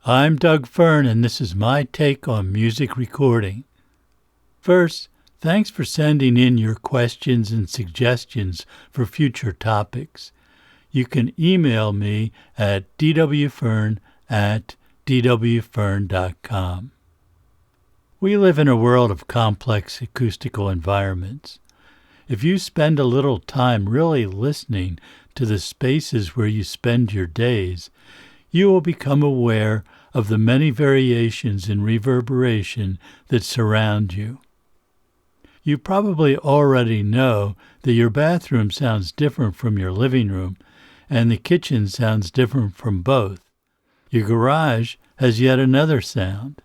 I'm Doug Fern, and this is my take on music recording. First, thanks for sending in your questions and suggestions for future topics. You can email me at dwfern@dwfern.com. We live in a world of complex acoustical environments. If you spend a little time really listening to the spaces where you spend your days, you will become aware of the many variations in reverberation that surround you. You probably already know that your bathroom sounds different from your living room, and the kitchen sounds different from both. Your garage has yet another sound.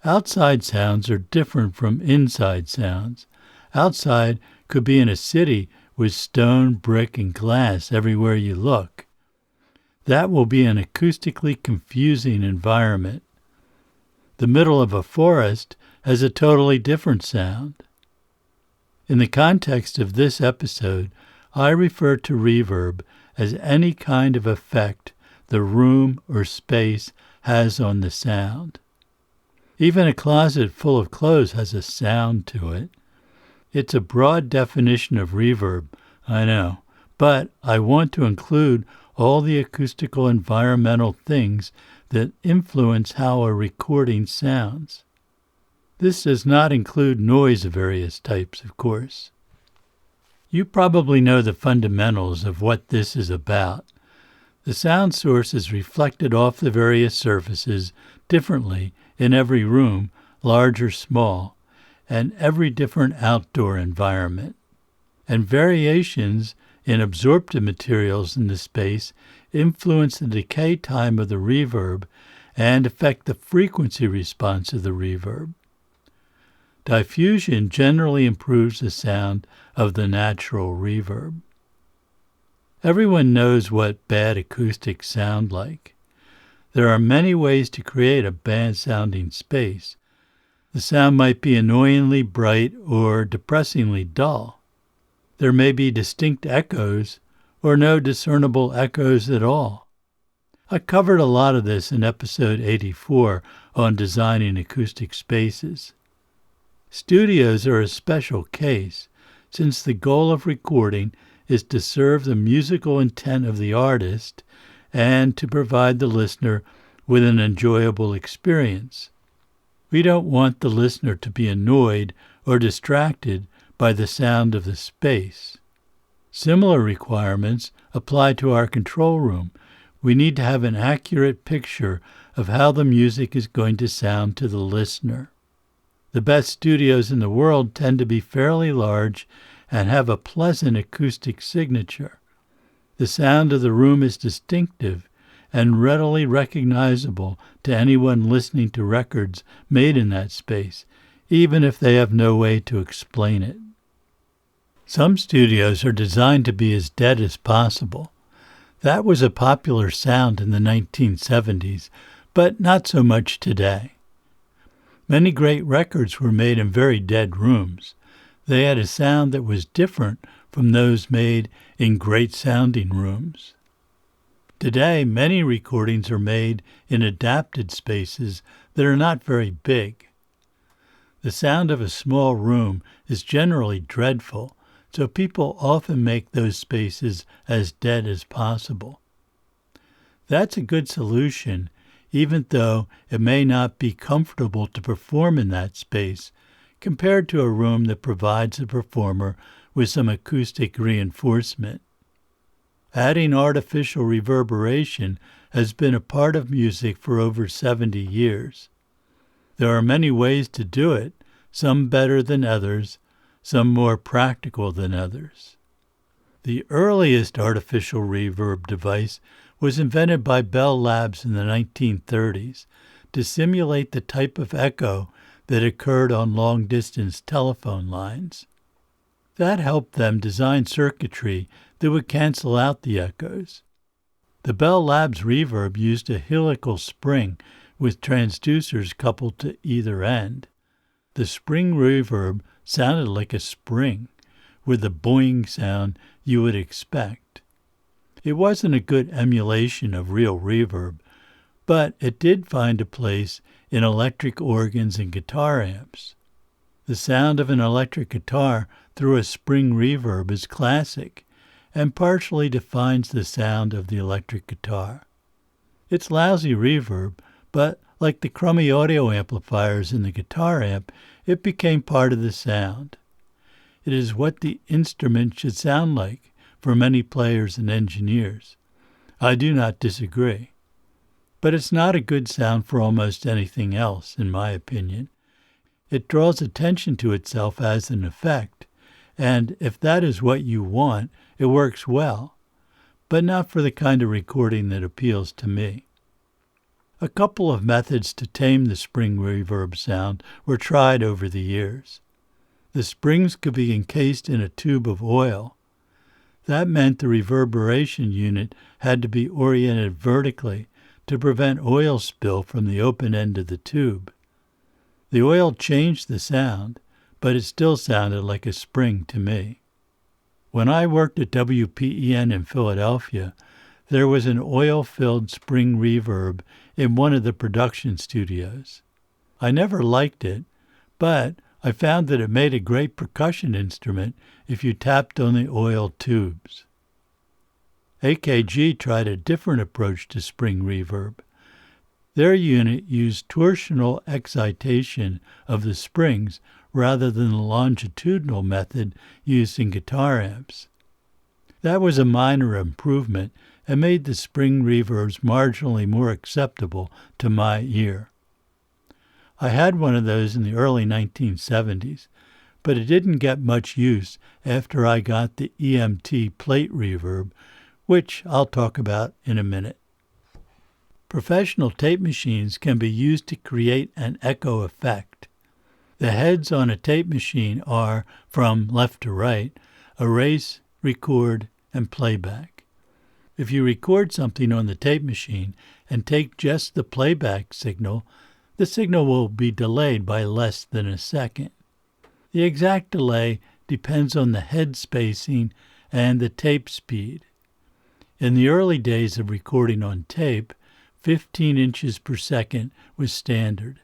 Outside sounds are different from inside sounds. Outside could be in a city with stone, brick, and glass everywhere you look. That will be an acoustically confusing environment. The middle of a forest has a totally different sound. In the context of this episode, I refer to reverb as any kind of effect the room or space has on the sound. Even a closet full of clothes has a sound to it. It's a broad definition of reverb, I know, but I want to include all the acoustical environmental things that influence how a recording sounds. This does not include noise of various types, of course. You probably know the fundamentals of what this is about. The sound source is reflected off the various surfaces differently in every room, large or small, and every different outdoor environment. And variations in absorptive materials in the space influence the decay time of the reverb and affect the frequency response of the reverb. Diffusion generally improves the sound of the natural reverb. Everyone knows what bad acoustics sound like. There are many ways to create a bad-sounding space. The sound might be annoyingly bright or depressingly dull. There may be distinct echoes or no discernible echoes at all. I covered a lot of this in episode 84 on designing acoustic spaces. Studios are a special case, since the goal of recording is to serve the musical intent of the artist and to provide the listener with an enjoyable experience. We don't want the listener to be annoyed or distracted by the sound of the space. Similar requirements apply to our control room. We need to have an accurate picture of how the music is going to sound to the listener. The best studios in the world tend to be fairly large and have a pleasant acoustic signature. The sound of the room is distinctive and readily recognizable to anyone listening to records made in that space, even if they have no way to explain it. Some studios are designed to be as dead as possible. That was a popular sound in the 1970s, but not so much today. Many great records were made in very dead rooms. They had a sound that was different from those made in great-sounding rooms. Today, many recordings are made in adapted spaces that are not very big. The sound of a small room is generally dreadful, so people often make those spaces as dead as possible. That's a good solution, even though it may not be comfortable to perform in that space, compared to a room that provides the performer with some acoustic reinforcement. Adding artificial reverberation has been a part of music for over 70 years. There are many ways to do it, some better than others, some more practical than others. The earliest artificial reverb device was invented by Bell Labs in the 1930s to simulate the type of echo that occurred on long-distance telephone lines. That helped them design circuitry that would cancel out the echoes. The Bell Labs reverb used a helical spring with transducers coupled to either end. The spring reverb sounded like a spring, with the boing sound you would expect. It wasn't a good emulation of real reverb, but it did find a place in electric organs and guitar amps. The sound of an electric guitar through a spring reverb is classic and partially defines the sound of the electric guitar. It's lousy reverb, but like the crummy audio amplifiers in the guitar amp, it became part of the sound. It is what the instrument should sound like for many players and engineers. I do not disagree. But it's not a good sound for almost anything else, in my opinion. It draws attention to itself as an effect, and if that is what you want, it works well, but not for the kind of recording that appeals to me. A couple of methods to tame the spring reverb sound were tried over the years. The springs could be encased in a tube of oil. That meant the reverberation unit had to be oriented vertically to prevent oil spill from the open end of the tube. The oil changed the sound, but it still sounded like a spring to me. When I worked at WPEN in Philadelphia, there was an oil-filled spring reverb in one of the production studios. I never liked it, but I found that it made a great percussion instrument if you tapped on the oil tubes. AKG tried a different approach to spring reverb. Their unit used torsional excitation of the springs rather than the longitudinal method used in guitar amps. That was a minor improvement and made the spring reverbs marginally more acceptable to my ear. I had one of those in the early 1970s, but it didn't get much use after I got the EMT plate reverb, which I'll talk about in a minute. Professional tape machines can be used to create an echo effect. The heads on a tape machine are, from left to right, erase, record, and playback. If you record something on the tape machine and take just the playback signal, the signal will be delayed by less than a second. The exact delay depends on the head spacing and the tape speed. In the early days of recording on tape, 15 inches per second was standard.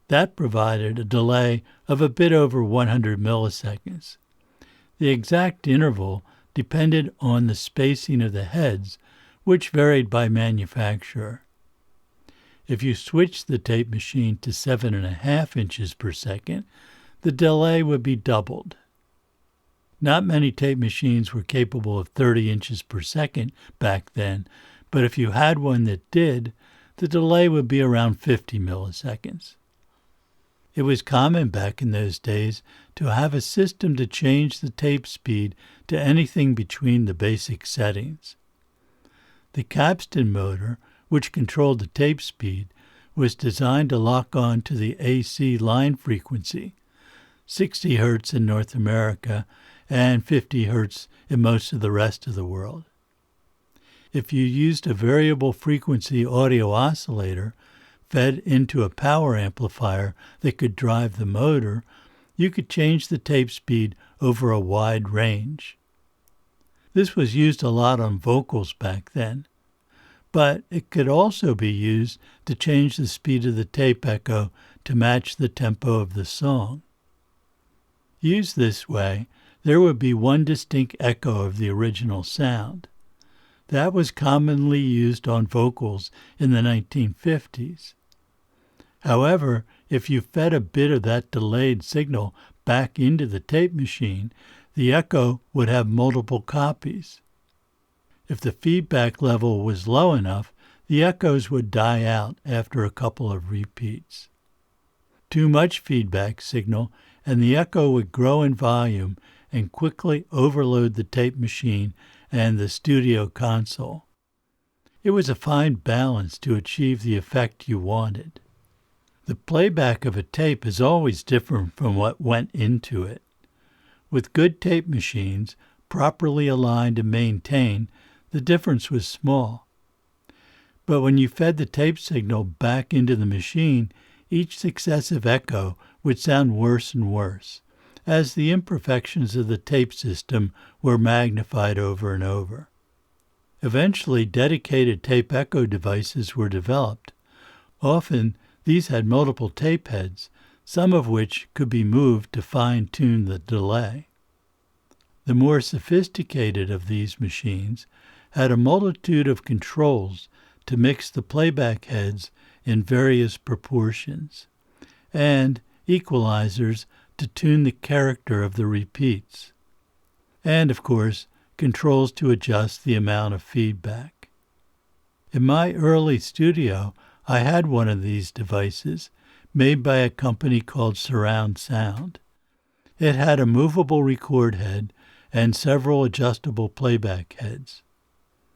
That provided a delay of a bit over 100 milliseconds. The exact interval depended on the spacing of the heads, which varied by manufacturer. If you switched the tape machine to 7.5 inches per second, the delay would be doubled. Not many tape machines were capable of 30 inches per second back then, but if you had one that did, the delay would be around 50 milliseconds. It was common back in those days to have a system to change the tape speed to anything between the basic settings. The capstan motor, which controlled the tape speed, was designed to lock on to the AC line frequency, 60 Hz in North America and 50 Hz in most of the rest of the world. If you used a variable frequency audio oscillator fed into a power amplifier that could drive the motor, you could change the tape speed over a wide range. This was used a lot on vocals back then, but it could also be used to change the speed of the tape echo to match the tempo of the song. Used this way, there would be one distinct echo of the original sound. That was commonly used on vocals in the 1950s. However, if you fed a bit of that delayed signal back into the tape machine, the echo would have multiple copies. If the feedback level was low enough, the echoes would die out after a couple of repeats. Too much feedback signal, and the echo would grow in volume and quickly overload the tape machine and the studio console. It was a fine balance to achieve the effect you wanted. The playback of a tape is always different from what went into it. With good tape machines, properly aligned and maintained, the difference was small. But when you fed the tape signal back into the machine, each successive echo would sound worse and worse, as the imperfections of the tape system were magnified over and over. Eventually, dedicated tape echo devices were developed. Often, these had multiple tape heads, some of which could be moved to fine-tune the delay. The more sophisticated of these machines had a multitude of controls to mix the playback heads in various proportions, and equalizers to tune the character of the repeats, and, of course, controls to adjust the amount of feedback. In my early studio, I had one of these devices, made by a company called Surround Sound. It had a movable record head and several adjustable playback heads.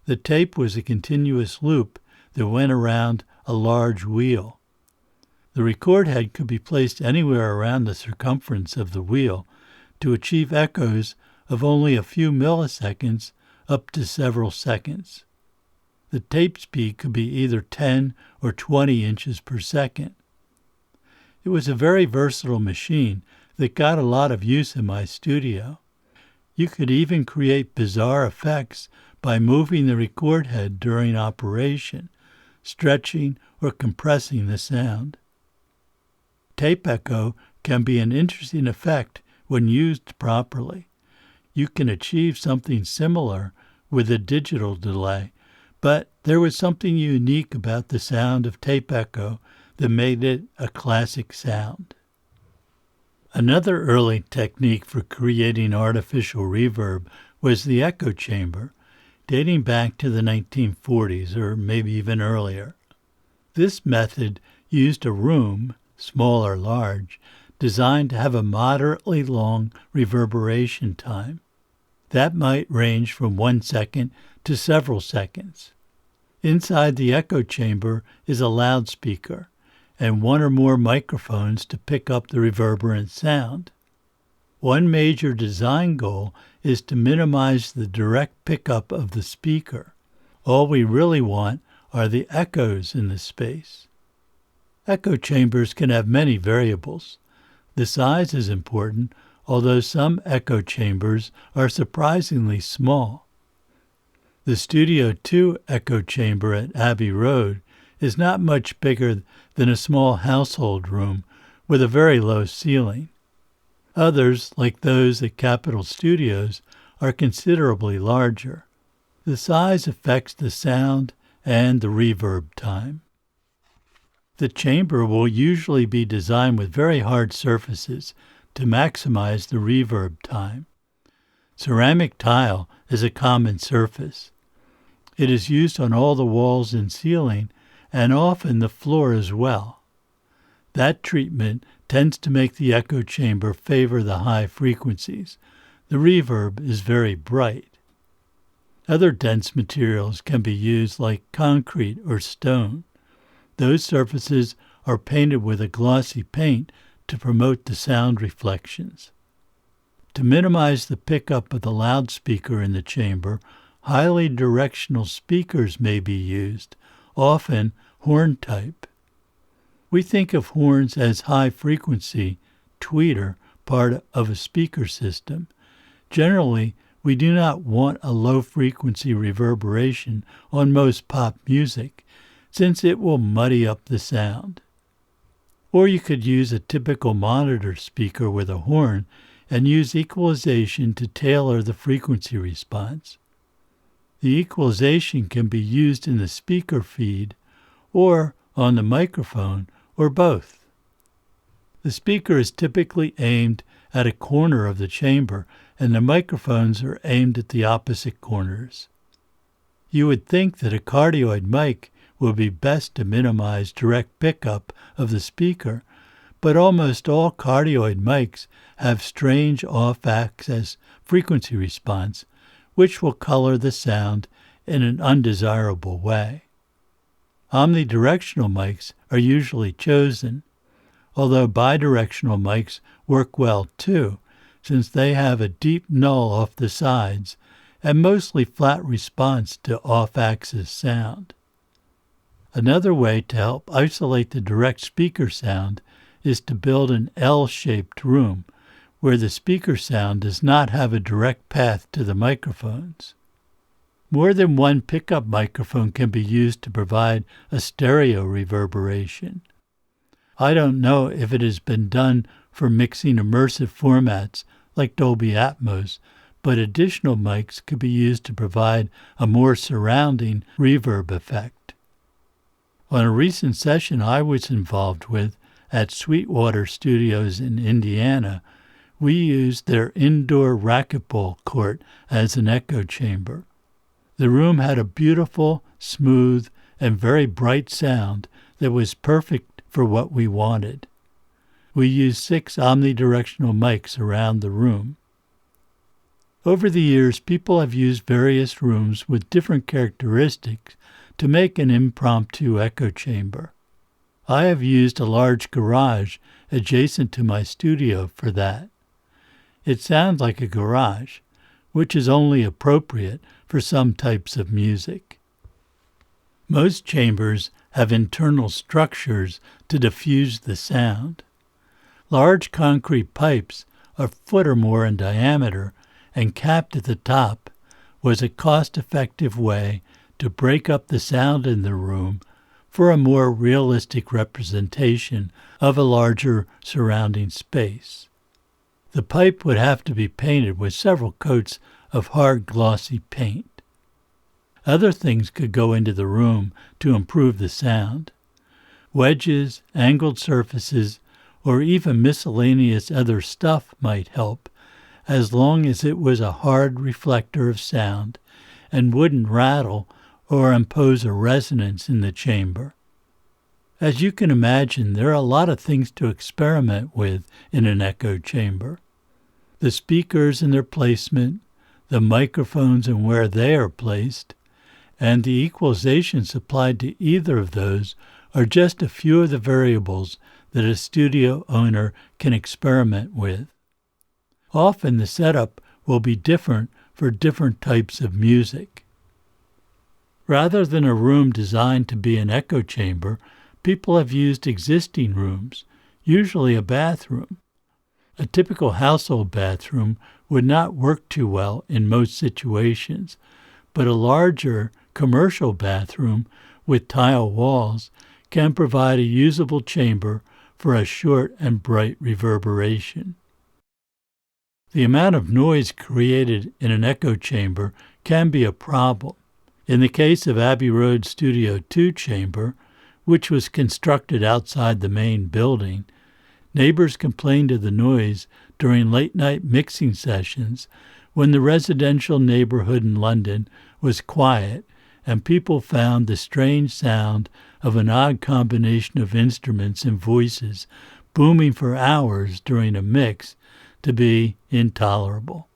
The tape was a continuous loop that went around a large wheel. The record head could be placed anywhere around the circumference of the wheel to achieve echoes of only a few milliseconds up to several seconds. The tape speed could be either 10 or 20 inches per second. It was a very versatile machine that got a lot of use in my studio. You could even create bizarre effects by moving the record head during operation, stretching or compressing the sound. Tape echo can be an interesting effect when used properly. You can achieve something similar with a digital delay, but there was something unique about the sound of tape echo that made it a classic sound. Another early technique for creating artificial reverb was the echo chamber, dating back to the 1940s or maybe even earlier. This method used a room, small or large, designed to have a moderately long reverberation time. That might range from 1 second to several seconds. Inside the echo chamber is a loudspeaker and one or more microphones to pick up the reverberant sound. One major design goal is to minimize the direct pickup of the speaker. All we really want are the echoes in the space. Echo chambers can have many variables. The size is important, although some echo chambers are surprisingly small. The Studio 2 echo chamber at Abbey Road is not much bigger than a small household room with a very low ceiling. Others, like those at Capitol Studios, are considerably larger. The size affects the sound and the reverb time. The chamber will usually be designed with very hard surfaces to maximize the reverb time. Ceramic tile is a common surface. It is used on all the walls and ceiling, and often the floor as well. That treatment tends to make the echo chamber favor the high frequencies. The reverb is very bright. Other dense materials can be used like concrete or stone. Those surfaces are painted with a glossy paint to promote the sound reflections. To minimize the pickup of the loudspeaker in the chamber, highly directional speakers may be used, often horn type. We think of horns as high-frequency, tweeter, part of a speaker system. Generally, we do not want a low-frequency reverberation on most pop music, since it will muddy up the sound. Or you could use a typical monitor speaker with a horn and use equalization to tailor the frequency response. The equalization can be used in the speaker feed or on the microphone or both. The speaker is typically aimed at a corner of the chamber and the microphones are aimed at the opposite corners. You would think that a cardioid mic would be best to minimize direct pickup of the speaker, but almost all cardioid mics have strange off-axis frequency response, which will color the sound in an undesirable way. Omnidirectional mics are usually chosen, although bidirectional mics work well too, since they have a deep null off the sides and mostly flat response to off-axis sound. Another way to help isolate the direct speaker sound is to build an L-shaped room where the speaker sound does not have a direct path to the microphones. More than one pickup microphone can be used to provide a stereo reverberation. I don't know if it has been done for mixing immersive formats like Dolby Atmos, but additional mics could be used to provide a more surrounding reverb effect. On a recent session I was involved with at Sweetwater Studios in Indiana, we used their indoor racquetball court as an echo chamber. The room had a beautiful, smooth, and very bright sound that was perfect for what we wanted. We used 6 omnidirectional mics around the room. Over the years, people have used various rooms with different characteristics to make an impromptu echo chamber. I have used a large garage adjacent to my studio for that. It sounds like a garage, which is only appropriate for some types of music. Most chambers have internal structures to diffuse the sound. Large concrete pipes, a foot or more in diameter, and capped at the top, was a cost-effective way to break up the sound in the room for a more realistic representation of a larger surrounding space. The pipe would have to be painted with several coats of hard glossy paint. Other things could go into the room to improve the sound. Wedges, angled surfaces, or even miscellaneous other stuff might help, as long as it was a hard reflector of sound and wouldn't rattle or impose a resonance in the chamber. As you can imagine, there are a lot of things to experiment with in an echo chamber. The speakers and their placement, the microphones and where they are placed, and the equalization supplied to either of those are just a few of the variables that a studio owner can experiment with. Often the setup will be different for different types of music. Rather than a room designed to be an echo chamber, people have used existing rooms, usually a bathroom. A typical household bathroom would not work too well in most situations, but a larger commercial bathroom with tile walls can provide a usable chamber for a short and bright reverberation. The amount of noise created in an echo chamber can be a problem. In the case of Abbey Road Studio 2 chamber, which was constructed outside the main building, neighbors complained of the noise during late-night mixing sessions when the residential neighborhood in London was quiet and people found the strange sound of an odd combination of instruments and voices booming for hours during a mix to be intolerable.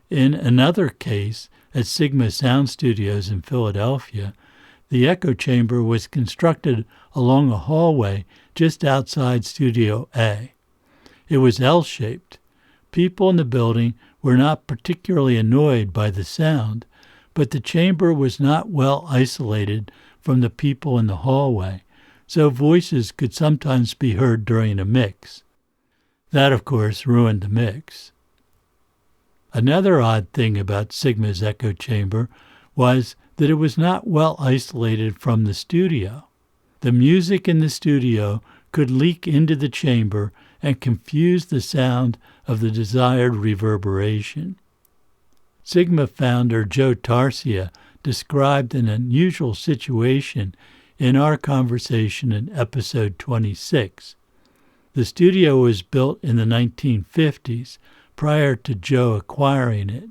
In another case, at Sigma Sound Studios in Philadelphia, the echo chamber was constructed along a hallway just outside Studio A. It was L-shaped. People in the building were not particularly annoyed by the sound, but the chamber was not well isolated from the people in the hallway, so voices could sometimes be heard during a mix. That, of course, ruined the mix. Another odd thing about Sigma's echo chamber was that it was not well isolated from the studio. The music in the studio could leak into the chamber and confuse the sound of the desired reverberation. Sigma founder Joe Tarsia described an unusual situation in our conversation in episode 26. The studio was built in the 1950s, prior to Joe acquiring it.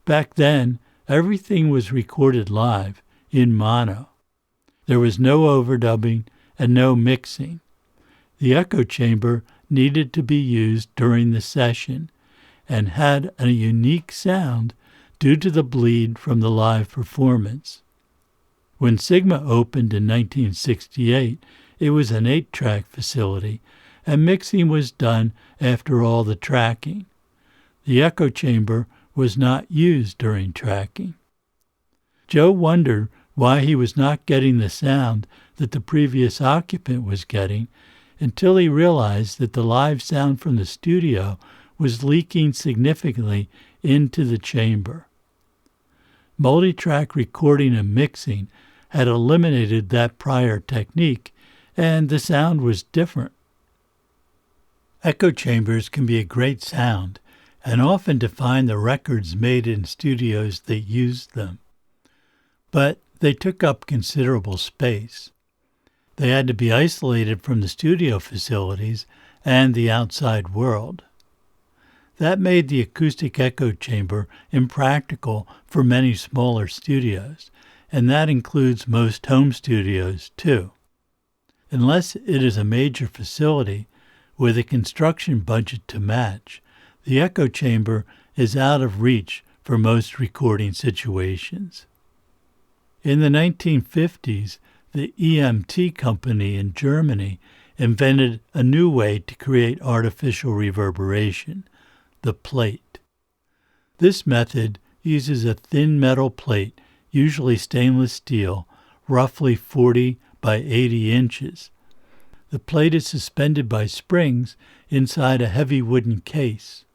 Back then, everything was recorded live, in mono. There was no overdubbing and no mixing. The echo chamber needed to be used during the session and had a unique sound due to the bleed from the live performance. When Sigma opened in 1968, it was an 8-track facility, and mixing was done after all the tracking. The echo chamber was not used during tracking. Joe wondered why he was not getting the sound that the previous occupant was getting until he realized that the live sound from the studio was leaking significantly into the chamber. multi-track recording and mixing had eliminated that prior technique, and the sound was different. Echo chambers can be a great sound and often define the records made in studios that used them. But they took up considerable space. They had to be isolated from the studio facilities and the outside world. That made the acoustic echo chamber impractical for many smaller studios, and that includes most home studios too. Unless it is a major facility with a construction budget to match, the echo chamber is out of reach for most recording situations. In the 1950s, the EMT company in Germany invented a new way to create artificial reverberation, the plate. This method uses a thin metal plate, usually stainless steel, roughly 40 by 80 inches. The plate is suspended by springs inside a heavy wooden case.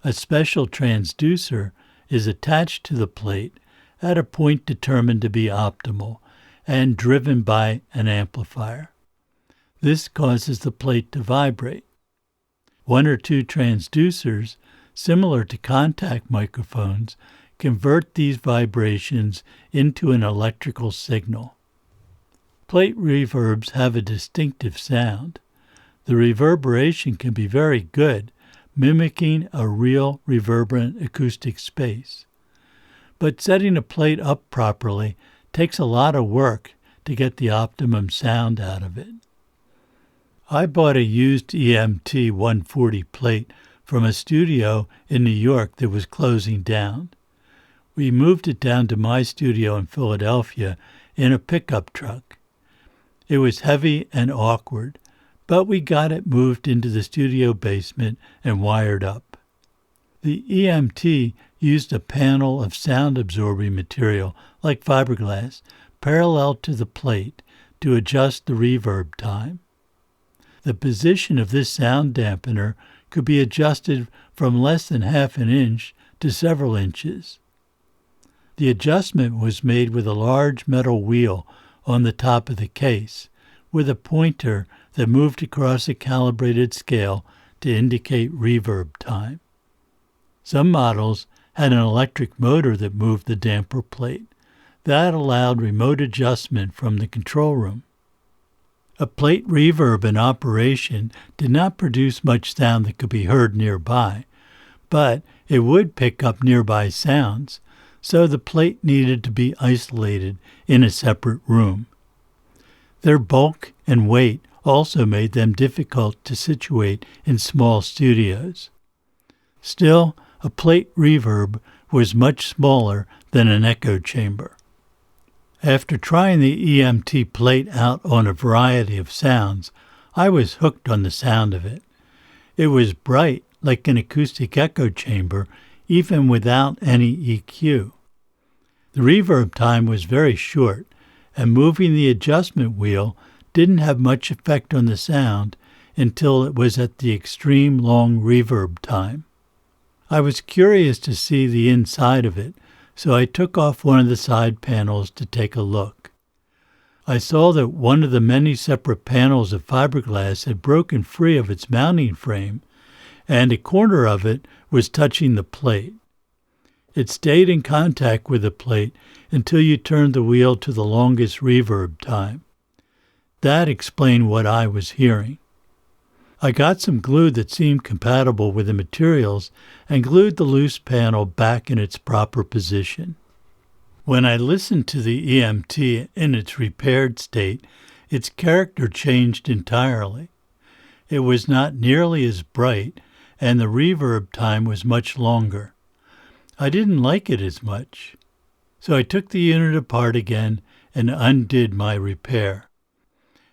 A special transducer is attached to the plate at a point determined to be optimal and driven by an amplifier. This causes the plate to vibrate. One or two transducers, similar to contact microphones, convert these vibrations into an electrical signal. Plate reverbs have a distinctive sound. The reverberation can be very good, mimicking a real reverberant acoustic space. But setting a plate up properly takes a lot of work to get the optimum sound out of it. I bought a used EMT 140 plate from a studio in New York that was closing down. We moved it down to my studio in Philadelphia in a pickup truck. It was heavy and awkward, but we got it moved into the studio basement and wired up. The EMT used a panel of sound-absorbing material, like fiberglass, parallel to the plate to adjust the reverb time. The position of this sound dampener could be adjusted from less than half an inch to several inches. The adjustment was made with a large metal wheel on the top of the case, with a pointer that moved across a calibrated scale to indicate reverb time. Some models had an electric motor that moved the damper plate. That allowed remote adjustment from the control room. A plate reverb in operation did not produce much sound that could be heard nearby, but it would pick up nearby sounds, so the plate needed to be isolated in a separate room. Their bulk and weight also made them difficult to situate in small studios. Still, a plate reverb was much smaller than an echo chamber. After trying the EMT plate out on a variety of sounds, I was hooked on the sound of it. It was bright like an acoustic echo chamber, even without any EQ. The reverb time was very short, and moving the adjustment wheel didn't have much effect on the sound until it was at the extreme long reverb time. I was curious to see the inside of it, so I took off one of the side panels to take a look. I saw that one of the many separate panels of fiberglass had broken free of its mounting frame, and a corner of it was touching the plate. It stayed in contact with the plate until you turned the wheel to the longest reverb time. That explained what I was hearing. I got some glue that seemed compatible with the materials and glued the loose panel back in its proper position. When I listened to the EMT in its repaired state, its character changed entirely. It was not nearly as bright, and the reverb time was much longer. I didn't like it as much, so I took the unit apart again and undid my repair.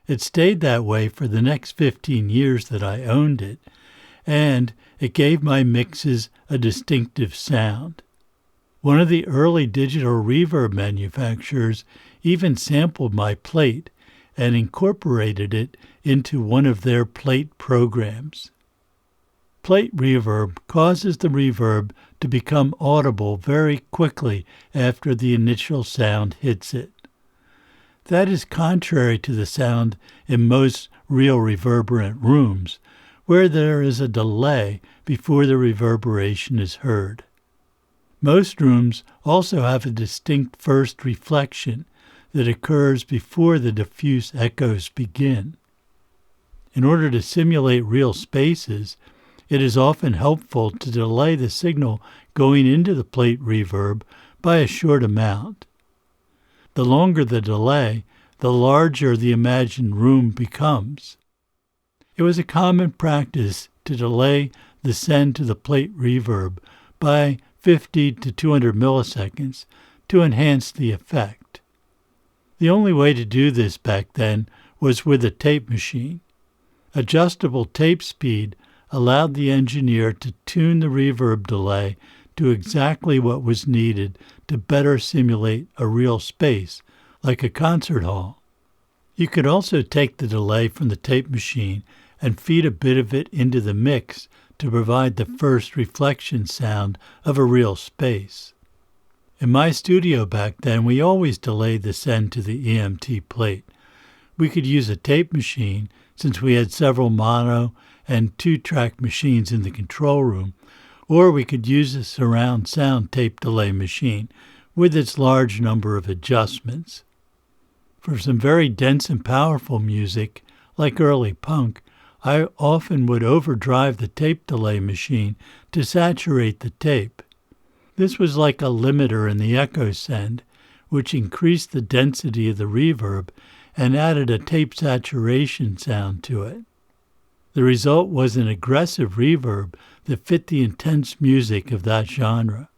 It stayed that way for the next 15 years that I owned it, and it gave my mixes a distinctive sound. One of the early digital reverb manufacturers even sampled my plate and incorporated it into one of their plate programs. plate reverb causes the reverb to become audible very quickly after the initial sound hits it. That is contrary to the sound in most real reverberant rooms, where there is a delay before the reverberation is heard. Most rooms also have a distinct first reflection that occurs before the diffuse echoes begin. In order to simulate real spaces, it is often helpful to delay the signal going into the plate reverb by a short amount. The longer the delay, the larger the imagined room becomes. It was a common practice to delay the send to the plate reverb by 50 to 200 milliseconds to enhance the effect. The only way to do this back then was with a tape machine. Adjustable tape speed allowed the engineer to tune the reverb delay to exactly what was needed to better simulate a real space, like a concert hall. You could also take the delay from the tape machine and feed a bit of it into the mix to provide the first reflection sound of a real space. In my studio back then, we always delayed the send to the EMT plate. We could use a tape machine, since we had several mono and 2-track machines in the control room, or we could use a surround sound tape delay machine with its large number of adjustments. For some very dense and powerful music, like early punk, I often would overdrive the tape delay machine to saturate the tape. This was like a limiter in the echo send, which increased the density of the reverb and added a tape saturation sound to it. The result was an aggressive reverb that fit the intense music of that genre.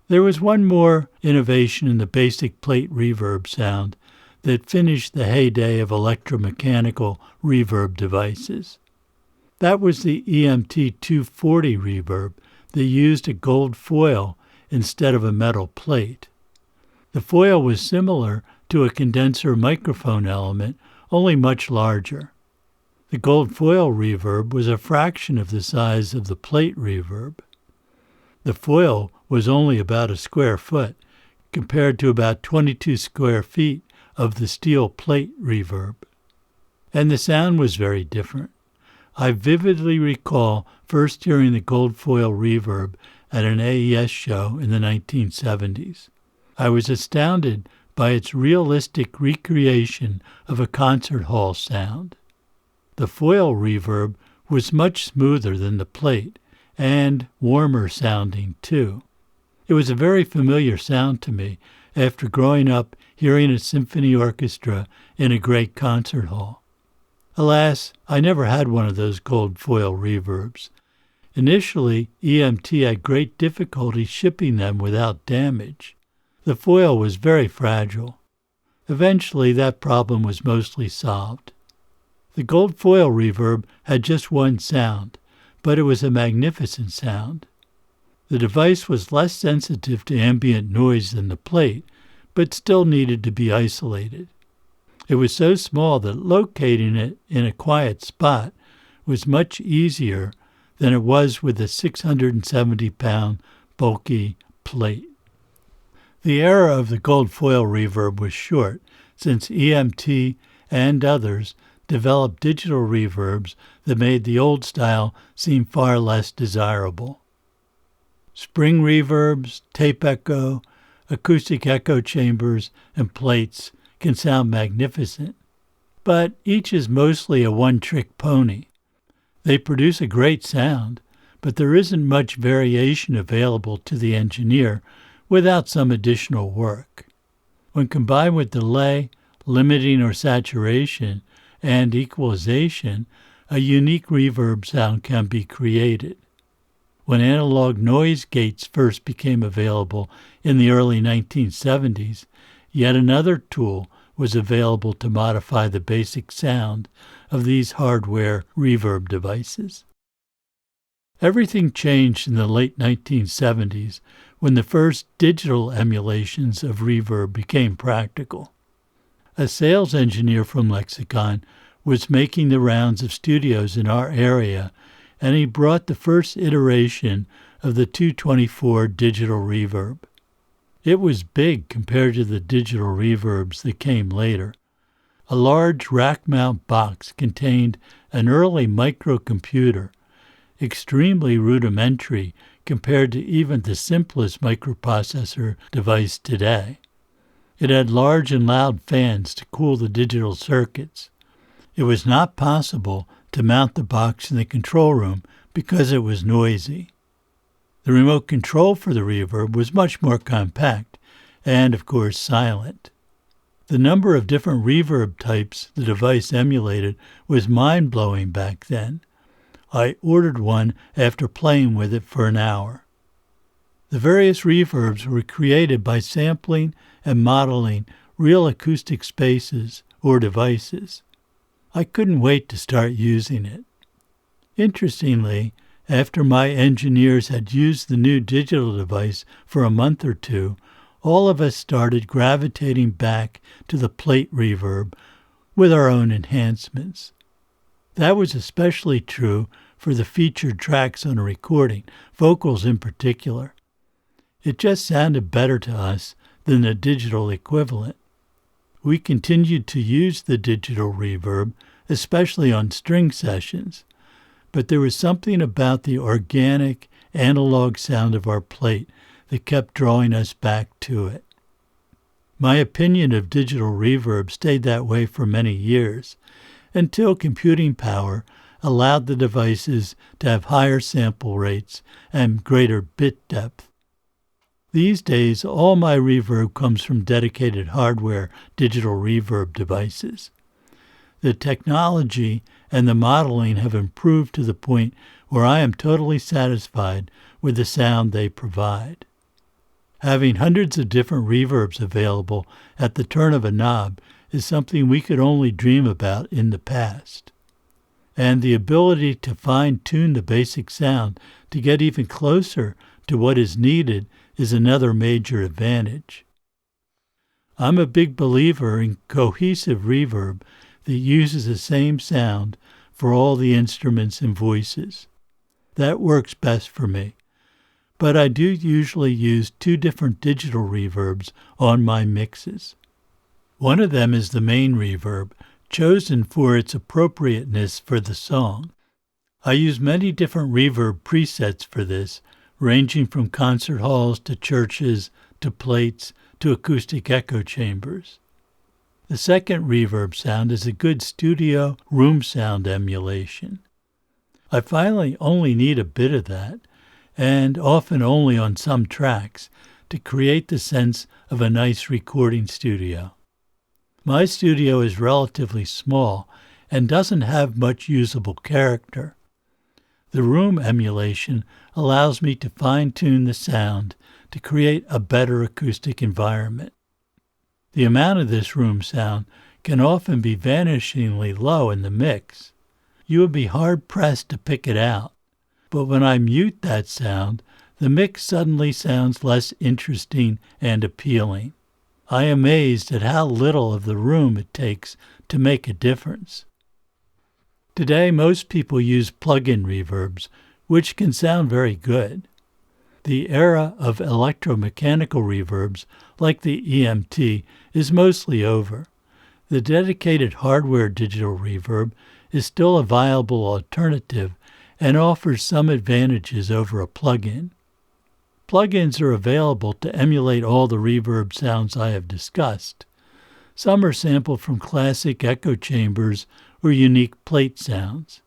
There was one more innovation in the basic plate reverb sound that finished the heyday of electromechanical reverb devices. That was the EMT 240 reverb that used a gold foil instead of a metal plate. The foil was similar to a condenser microphone element, only much larger. The gold foil reverb was a fraction of the size of the plate reverb. The foil was only about a square foot, compared to about 22 square feet of the steel plate reverb. And the sound was very different. I vividly recall first hearing the gold foil reverb at an AES show in the 1970s. I was astounded by its realistic recreation of a concert hall sound. The foil reverb was much smoother than the plate, and warmer sounding too. It was a very familiar sound to me after growing up hearing a symphony orchestra in a great concert hall. Alas, I never had one of those gold foil reverbs. Initially, EMT had great difficulty shipping them without damage. The foil was very fragile. Eventually, that problem was mostly solved. The gold foil reverb had just one sound, but it was a magnificent sound. The device was less sensitive to ambient noise than the plate, but still needed to be isolated. It was so small that locating it in a quiet spot was much easier than it was with a 670-pound bulky plate. The era of the gold foil reverb was short, since EMT and others developed digital reverbs that made the old style seem far less desirable. Spring reverbs, tape echo, acoustic echo chambers, and plates can sound magnificent, but each is mostly a one-trick pony. They produce a great sound, but there isn't much variation available to the engineer without some additional work. When combined with delay, limiting or saturation, and equalization, a unique reverb sound can be created. When analog noise gates first became available in the early 1970s, yet another tool was available to modify the basic sound of these hardware reverb devices. Everything changed in the late 1970s when the first digital emulations of reverb became practical. A sales engineer from Lexicon was making the rounds of studios in our area and he brought the first iteration of the 224 digital reverb. It was big compared to the digital reverbs that came later. A large rack-mount box contained an early microcomputer, extremely rudimentary compared to even the simplest microprocessor device today. It had large and loud fans to cool the digital circuits. It was not possible to mount the box in the control room because it was noisy. The remote control for the reverb was much more compact and, of course, silent. The number of different reverb types the device emulated was mind-blowing back then. I ordered one after playing with it for an hour. The various reverbs were created by sampling and modeling real acoustic spaces or devices. I couldn't wait to start using it. Interestingly, after my engineers had used the new digital device for a month or two, all of us started gravitating back to the plate reverb with our own enhancements. That was especially true for the featured tracks on a recording, vocals in particular. It just sounded better to us than the digital equivalent. We continued to use the digital reverb, especially on string sessions, but there was something about the organic, analog sound of our plate that kept drawing us back to it. My opinion of digital reverb stayed that way for many years, until computing power allowed the devices to have higher sample rates and greater bit depth. These days, all my reverb comes from dedicated hardware digital reverb devices. The technology and the modeling have improved to the point where I am totally satisfied with the sound they provide. Having hundreds of different reverbs available at the turn of a knob is something we could only dream about in the past. And the ability to fine-tune the basic sound to get even closer to what is needed is another major advantage. I'm a big believer in cohesive reverb that uses the same sound for all the instruments and voices. That works best for me. But I do usually use two different digital reverbs on my mixes. One of them is the main reverb, chosen for its appropriateness for the song. I use many different reverb presets for this, ranging from concert halls to churches to plates to acoustic echo chambers. The second reverb sound is a good studio room sound emulation. I finally only need a bit of that, and often only on some tracks, to create the sense of a nice recording studio. My studio is relatively small and doesn't have much usable character. The room emulation allows me to fine-tune the sound to create a better acoustic environment. The amount of this room sound can often be vanishingly low in the mix. You would be hard-pressed to pick it out, but when I mute that sound, the mix suddenly sounds less interesting and appealing. I am amazed at how little of the room it takes to make a difference. Today, most people use plug-in reverbs, which can sound very good. The era of electromechanical reverbs, like the EMT, is mostly over. The dedicated hardware digital reverb is still a viable alternative and offers some advantages over a plug-in. Plugins are available to emulate all the reverb sounds I have discussed. Some are sampled from classic echo chambers or unique plate sounds.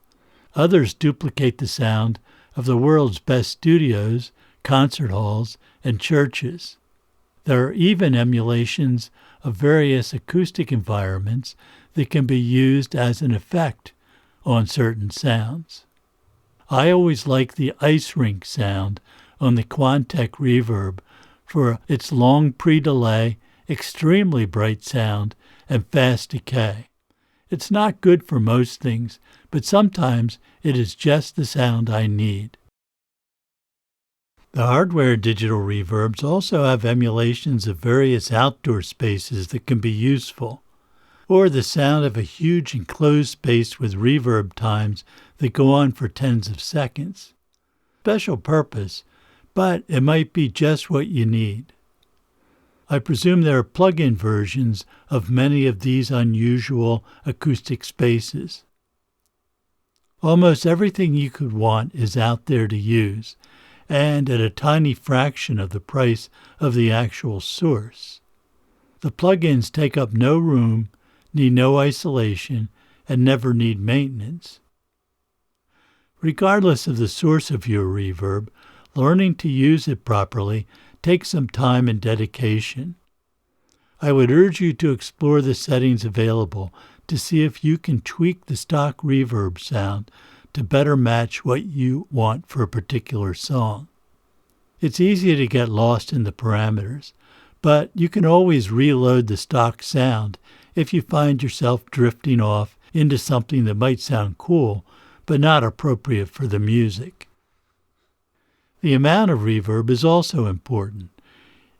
Others duplicate the sound of the world's best studios, concert halls, and churches. There are even emulations of various acoustic environments that can be used as an effect on certain sounds. I always like the ice rink sound on the Quantec reverb for its long pre-delay, extremely bright sound, and fast decay. It's not good for most things, but sometimes it is just the sound I need. The hardware digital reverbs also have emulations of various outdoor spaces that can be useful. or the sound of a huge enclosed space with reverb times that go on for tens of seconds. Special purpose, but it might be just what you need. I presume there are plug-in versions of many of these unusual acoustic spaces. Almost everything you could want is out there to use, and at a tiny fraction of the price of the actual source. The plugins take up no room, need no isolation, and never need maintenance. Regardless of the source of your reverb, learning to use it properly takes some time and dedication. I would urge you to explore the settings available to see if you can tweak the stock reverb sound to better match what you want for a particular song. It's easy to get lost in the parameters, but you can always reload the stock sound if you find yourself drifting off into something that might sound cool, but not appropriate for the music. The amount of reverb is also important.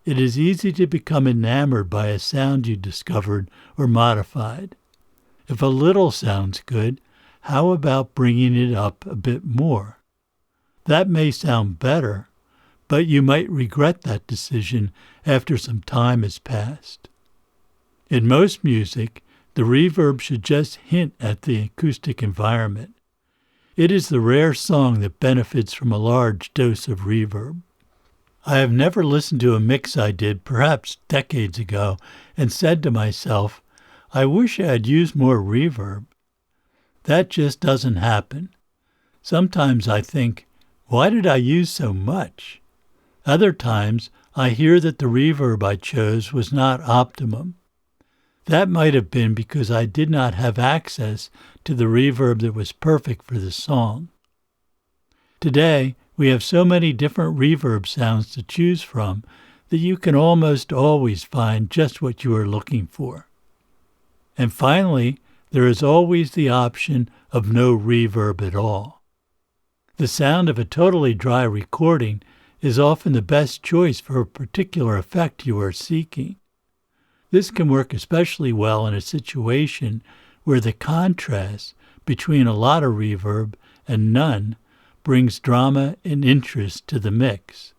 It is easy to become enamored by a sound you discovered or modified. If a little sounds good, how about bringing it up a bit more? That may sound better, but you might regret that decision after some time has passed. In most music, the reverb should just hint at the acoustic environment. It is the rare song that benefits from a large dose of reverb. I have never listened to a mix I did perhaps decades ago and said to myself, I wish I had used more reverb. That just doesn't happen. Sometimes I think, why did I use so much? Other times I hear that the reverb I chose was not optimum. That might have been because I did not have access to the reverb that was perfect for the song. Today, we have so many different reverb sounds to choose from that you can almost always find just what you are looking for. And finally, there is always the option of no reverb at all. The sound of a totally dry recording is often the best choice for a particular effect you are seeking. This can work especially well in a situation where the contrast between a lot of reverb and none brings drama and interest to the mix.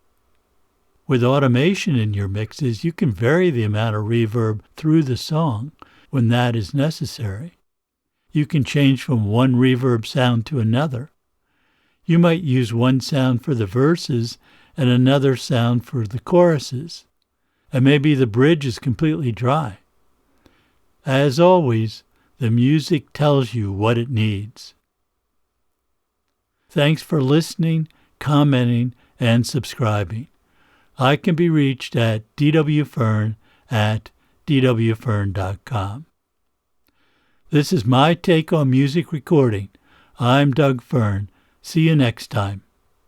With automation in your mixes, you can vary the amount of reverb through the song when that is necessary. You can change from one reverb sound to another. You might use one sound for the verses and another sound for the choruses, and maybe the bridge is completely dry. As always, the music tells you what it needs. Thanks for listening, commenting, and subscribing. I can be reached at dwfern@dwfern.com. This is my take on music recording. I'm Doug Fern. See you next time.